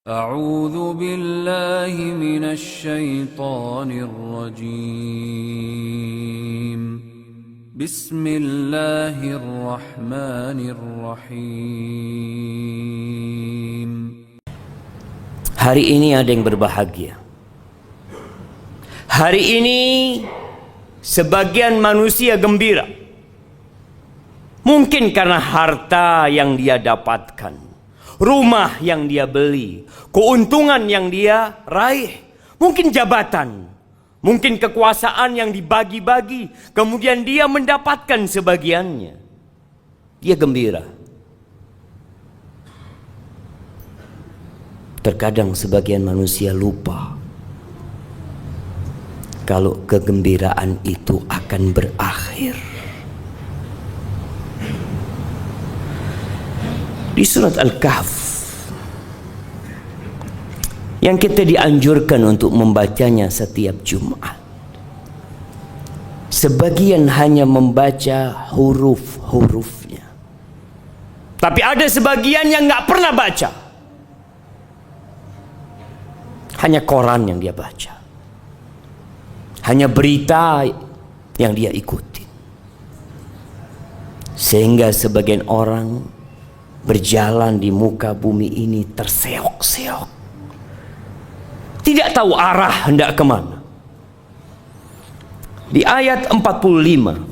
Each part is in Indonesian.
أعوذ بالله من الشيطان الرجيم بسم الله الرحمن الرحيم. Hari ini ada yang berbahagia. Hari ini sebagian manusia gembira. Mungkin karena harta yang dia dapatkan, rumah yang dia beli, keuntungan yang dia raih, mungkin jabatan, mungkin kekuasaan yang dibagi-bagi, kemudian dia mendapatkan sebagiannya. Dia gembira. Terkadang sebagian manusia lupa kalau kegembiraan itu akan berakhir. Di surat Al-Kahf yang kita dianjurkan untuk membacanya setiap Jumat, sebagian hanya membaca huruf-hurufnya, tapi ada sebagian yang nggak pernah baca, hanya koran yang dia baca, hanya berita yang dia ikuti, sehingga sebagian orang berjalan di muka bumi ini terseok-seok, tidak tahu arah hendak kemana. Di ayat 45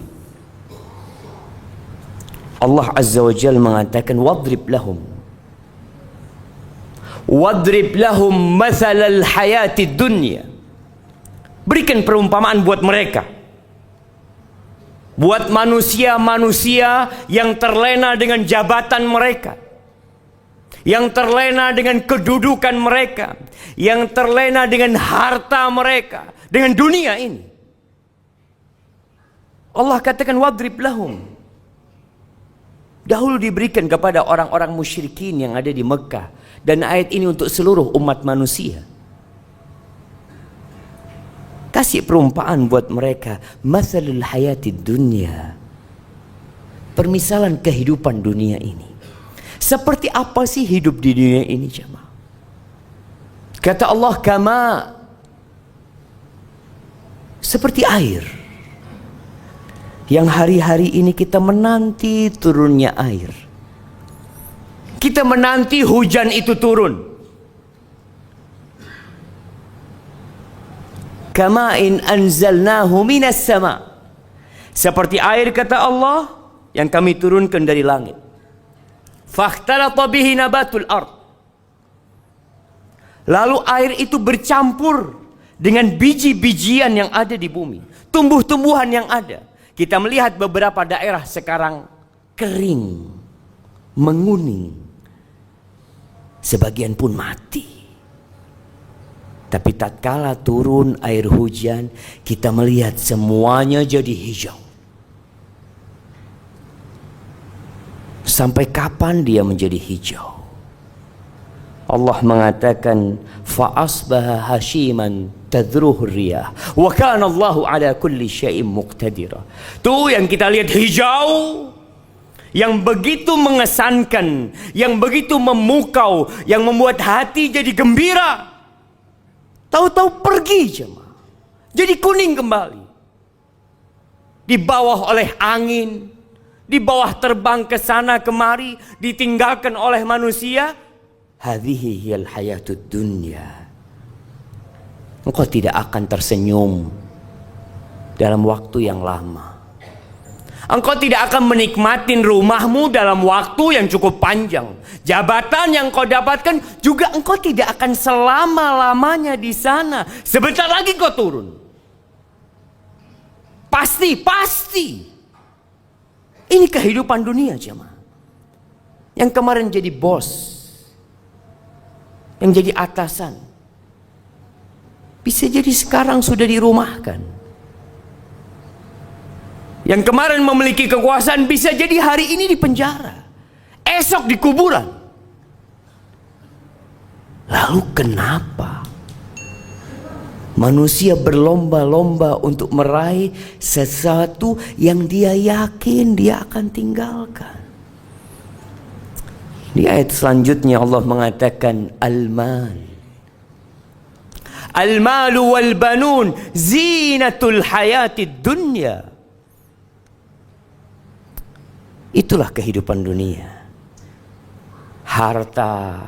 Allah Azza wa Jalla mengatakan, wadrib lahum mathalal hayatid dunya. Berikan perumpamaan buat mereka, buat manusia-manusia yang terlena dengan jabatan mereka, yang terlena dengan kedudukan mereka, yang terlena dengan harta mereka, dengan dunia ini. Allah katakan wadrib lahum. Dahulu diberikan kepada orang-orang musyrikin yang ada di Mekah, dan ayat ini untuk seluruh umat manusia. Kasih perumpamaan buat mereka, mathalul hayatid dunya, permisalan kehidupan dunia ini. Seperti apa sih hidup di dunia ini, jemaah? Kata Allah, kama, seperti air yang hari-hari ini kita menanti turunnya air. Kita menanti hujan itu turun. Kama in anzalnahu minas sama, seperti air, kata Allah, yang kami turunkan dari langit. Fakhtalata bihi nabatul ard, lalu air itu bercampur dengan biji-bijian yang ada di bumi, tumbuh-tumbuhan yang ada. Kita melihat beberapa daerah sekarang kering, menguning, sebagian pun mati. Tapi tatkala turun air hujan, kita melihat semuanya jadi hijau. Sampai kapan dia menjadi hijau? Allah mengatakan, fa'asbaha hashiman tadruhu riyah wa kana Allahu ala kulli syai'in muqtadira. Tuh yang kita lihat hijau, yang begitu mengesankan, yang begitu memukau, yang membuat hati jadi gembira. Tahu-tahu pergi, jemaah, jadi kuning kembali, di bawah oleh angin, di bawah terbang ke sana kemari, ditinggalkan oleh manusia. Hadhihi hiyal hayatud dunya. Engkau tidak akan tersenyum dalam waktu yang lama. Engkau tidak akan menikmatin rumahmu dalam waktu yang cukup panjang. Jabatan yang kau dapatkan juga engkau tidak akan selama-lamanya di sana. Sebentar lagi kau turun. Pasti. Ini kehidupan dunia, jemaah. Yang kemarin jadi bos, yang jadi atasan, bisa jadi sekarang sudah dirumahkan. Yang kemarin memiliki kekuasaan bisa jadi hari ini di penjara, esok di kuburan. Lalu kenapa manusia berlomba-lomba untuk meraih sesuatu yang dia yakin dia akan tinggalkan? Di ayat selanjutnya Allah mengatakan al-mal. Al-malu wal banun zinatul hayatid dunya. Itulah kehidupan dunia. Harta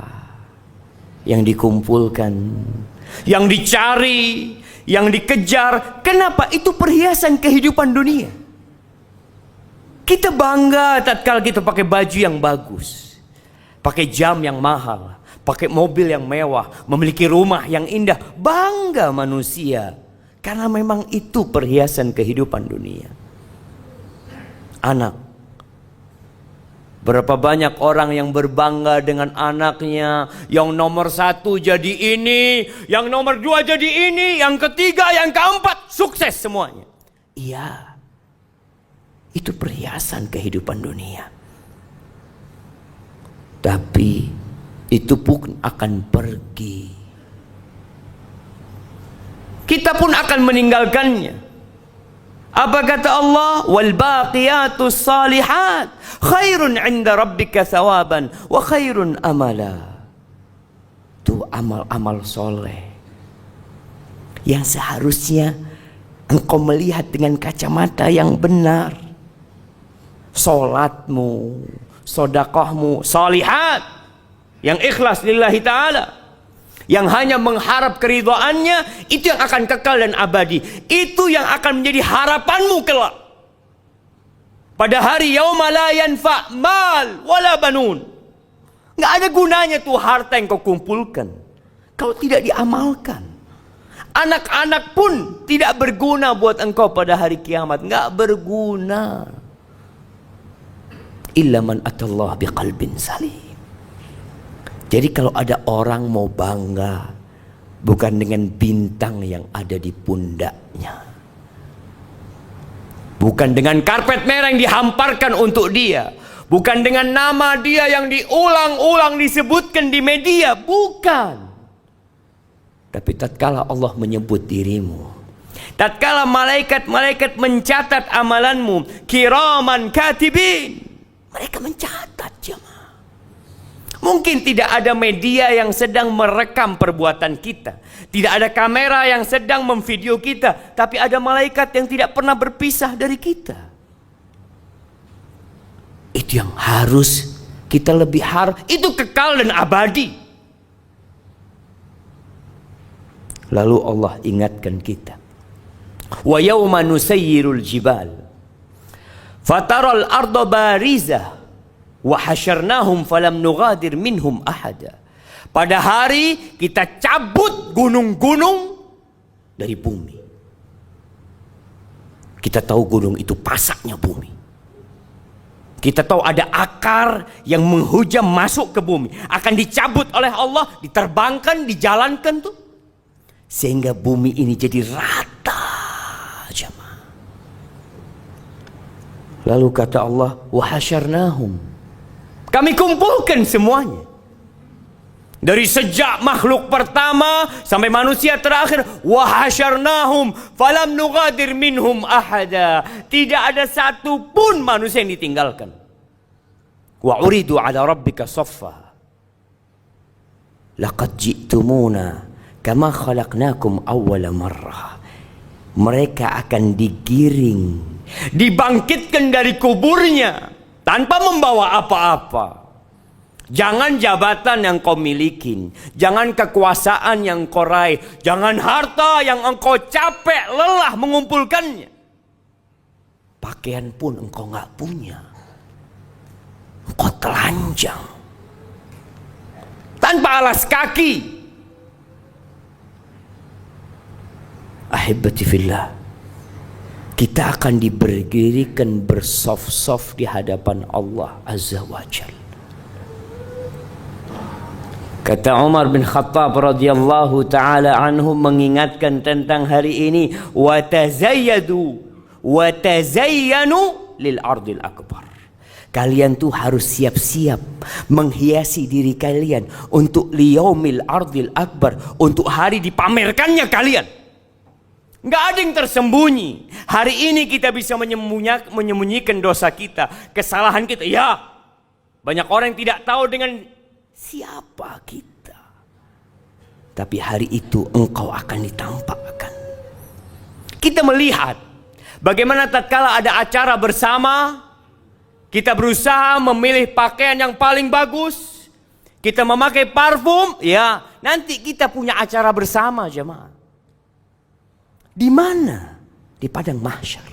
yang dikumpulkan, yang dicari, yang dikejar. Kenapa? Itu perhiasan kehidupan dunia. Kita bangga tatkala kita pakai baju yang bagus, pakai jam yang mahal, pakai mobil yang mewah, memiliki rumah yang indah. Bangga manusia, karena memang itu perhiasan kehidupan dunia. Anak. Berapa banyak orang yang berbangga dengan anaknya. Yang nomor 1 jadi ini, yang nomor 2 jadi ini, yang ketiga, yang keempat, sukses semuanya. Iya, itu perhiasan kehidupan dunia. Tapi itu pun akan pergi. Kita pun akan meninggalkannya. Apa kata Allah? Wal baqiyatus salihat khairun 'inda rabbika thawaban wa khairun amala. Itu amal-amal soleh yang seharusnya engkau melihat dengan kacamata yang benar. Solatmu, sedekahmu, salihat yang ikhlas lillahi ta'ala, yang hanya mengharap keridhaannya, itu yang akan kekal dan abadi. Itu yang akan menjadi harapanmu kelak. Pada hari yauma la yanfa' mal wala banun. Nggak ada gunanya tuh harta yang kau kumpulkan kalau tidak diamalkan. Anak-anak pun tidak berguna buat engkau pada hari kiamat. Nggak berguna. Illa man atallah biqalbin salim. Jadi kalau ada orang mau bangga, bukan dengan bintang yang ada di pundaknya, bukan dengan karpet merah yang dihamparkan untuk dia, bukan dengan nama dia yang diulang-ulang disebutkan di media, bukan. Tapi tatkala Allah menyebut dirimu, tatkala malaikat-malaikat mencatat amalanmu, kiraman katibin, mereka mencatat, jemaah. Mungkin tidak ada media yang sedang merekam perbuatan kita, tidak ada kamera yang sedang memvideo kita, tapi ada malaikat yang tidak pernah berpisah dari kita. Itu yang harus kita lebih harap, itu kekal dan abadi. Lalu Allah ingatkan kita, wa yawma nusayyirul jibal fataral arda barizah wa hasyarnahum falam nughadir minhum ahada. Pada hari kita cabut gunung-gunung dari bumi. Kita tahu gunung itu pasaknya bumi. Kita tahu ada akar yang menghujam masuk ke bumi, akan dicabut oleh Allah, diterbangkan, dijalankan tuh, sehingga bumi ini jadi rata, jemaah. Lalu kata Allah, wa hasyarnahum, kami kumpulkan semuanya. Dari sejak makhluk pertama sampai manusia terakhir. Wa hasyarnahum falam nughadir minhum ahada. Tidak ada satu pun manusia yang ditinggalkan. Wa uridu ala rabbika saffa. Laqad ji'tumuna kama khalaqnakum awwala marrah. Mereka akan digiring, dibangkitkan dari kuburnya tanpa membawa apa-apa. Jangan jabatan yang kau milikin, jangan kekuasaan yang kau raih, jangan harta yang engkau capek lelah mengumpulkannya. Pakaian pun engkau nggak punya, engkau telanjang, tanpa alas kaki. Ahibati fillah, kita akan diberdirikan bersaf-saf di hadapan Allah Azza wa Jalla. Kata Umar bin Khattab radhiyallahu taala anhu mengingatkan tentang hari ini, wa tazayyadu wa tazayyanu lil ardil akbar. Kalian tuh harus siap-siap menghiasi diri kalian untuk liyaumil ardil akbar, untuk hari dipamerkannya kalian. Nggak ada yang tersembunyi. Hari ini kita bisa menyembunyikan dosa kita, kesalahan kita. Ya, Banyak orang yang tidak tahu dengan siapa kita. Tapi hari itu engkau akan ditampakkan. Kita melihat bagaimana tatkala ada acara bersama, kita berusaha memilih pakaian yang paling bagus, kita memakai parfum, ya, nanti kita punya acara bersama, jemaah. Di mana? Di padang mahsyar.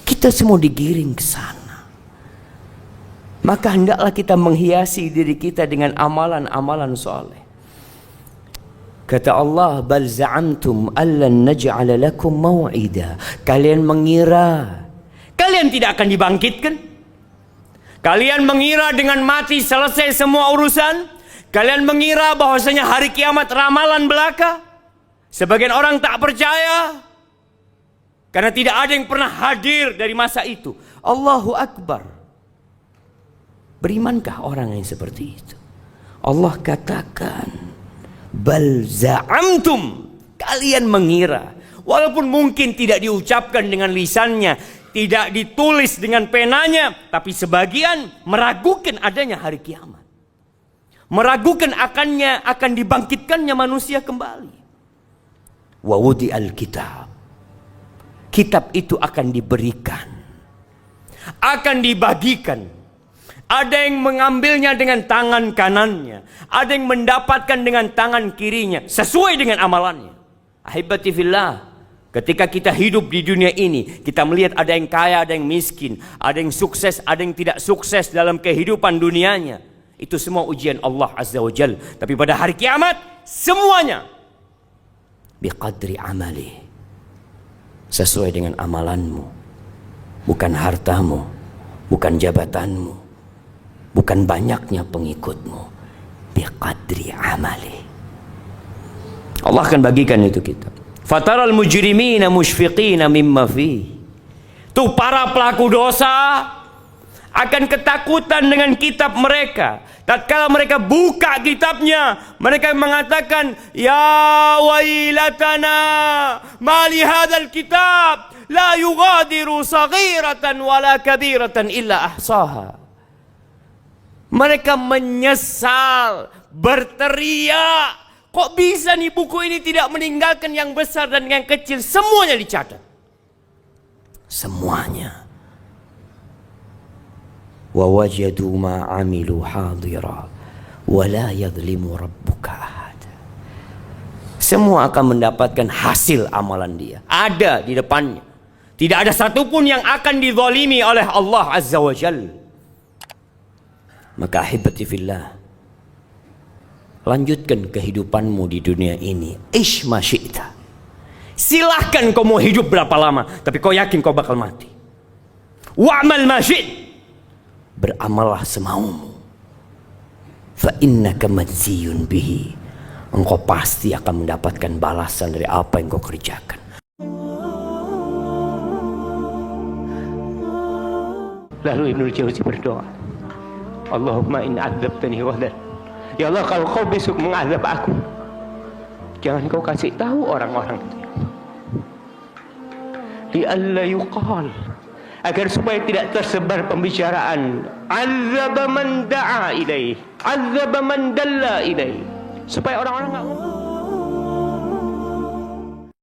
Kita semua digiring ke sana. Maka hendaklah kita menghiasi diri kita dengan amalan-amalan soleh. Kata Allah, bal za'amtum allan naj'ala lakum maw'ida. Kalian mengira kalian tidak akan dibangkitkan? Kalian mengira dengan mati selesai semua urusan? Kalian mengira bahwasanya hari kiamat ramalan belaka? Sebagian orang tak percaya karena tidak ada yang pernah hadir dari masa itu. Allahu Akbar. Berimankah orang yang seperti itu? Allah katakan, bal za'amtum, kalian mengira. Walaupun mungkin tidak diucapkan dengan lisannya, tidak ditulis dengan penanya, tapi sebagian meragukan adanya hari kiamat. Meragukan akan dibangkitkannya manusia kembali. Wa wudi'al kitab. Kitab itu akan diberikan, akan dibagikan. Ada yang mengambilnya dengan tangan kanannya, ada yang mendapatkan dengan tangan kirinya, sesuai dengan amalannya. Ahibati fillah, ketika kita hidup di dunia ini, kita melihat ada yang kaya, ada yang miskin, ada yang sukses, ada yang tidak sukses dalam kehidupan dunianya. Itu semua ujian Allah Azza wa Jal. Tapi pada hari kiamat, semuanya biqadri amali, sesuai dengan amalanmu. Bukan hartamu, bukan jabatanmu, bukan banyaknya pengikutmu. Biqadri amali. Allah akan bagikan itu kitab. Fataral mujrimina musyfiqina mimma fi. Tuh para pelaku dosa akan ketakutan dengan kitab mereka. Tatkala mereka buka kitabnya, mereka mengatakan, ya wailatana ma li hadzal kitab la yughadiru saghiratan wala kabiratan illa ahsaha. Mereka menyesal, berteriak, kok bisa nih buku ini tidak meninggalkan yang besar dan yang kecil, semuanya dicatat. Semuanya. Wa wajadu ma amilu hadira wa la yadhlimu rabbuka ahada. Semua akan mendapatkan hasil amalan dia, ada di depannya. Tidak ada satupun yang akan dizalimi oleh Allah Azza wa Jalla. Maka ahibati fillah, lanjutkan kehidupanmu di dunia ini. Ish ma syi'ta. Silahkan kau mau hidup berapa lama, tapi kau yakin kau bakal mati. Wa'mal ma syi'ta. Beramallah semaumu. Fa innaka majziyun bihi. Engkau pasti akan mendapatkan balasan dari apa yang kau kerjakan. Lalu Ibnu Jauzi berdoa, Allahumma in adzabtani ghadar. Ya Allah, kalau kau besok mengazab aku, jangan kau kasih tahu orang-orang itu. Li'alla yuqal, agar supaya tidak tersebar pembicaraan, azaba man da'a ilaih, azaba man dalla ilaih, supaya orang-orang enggak ngomong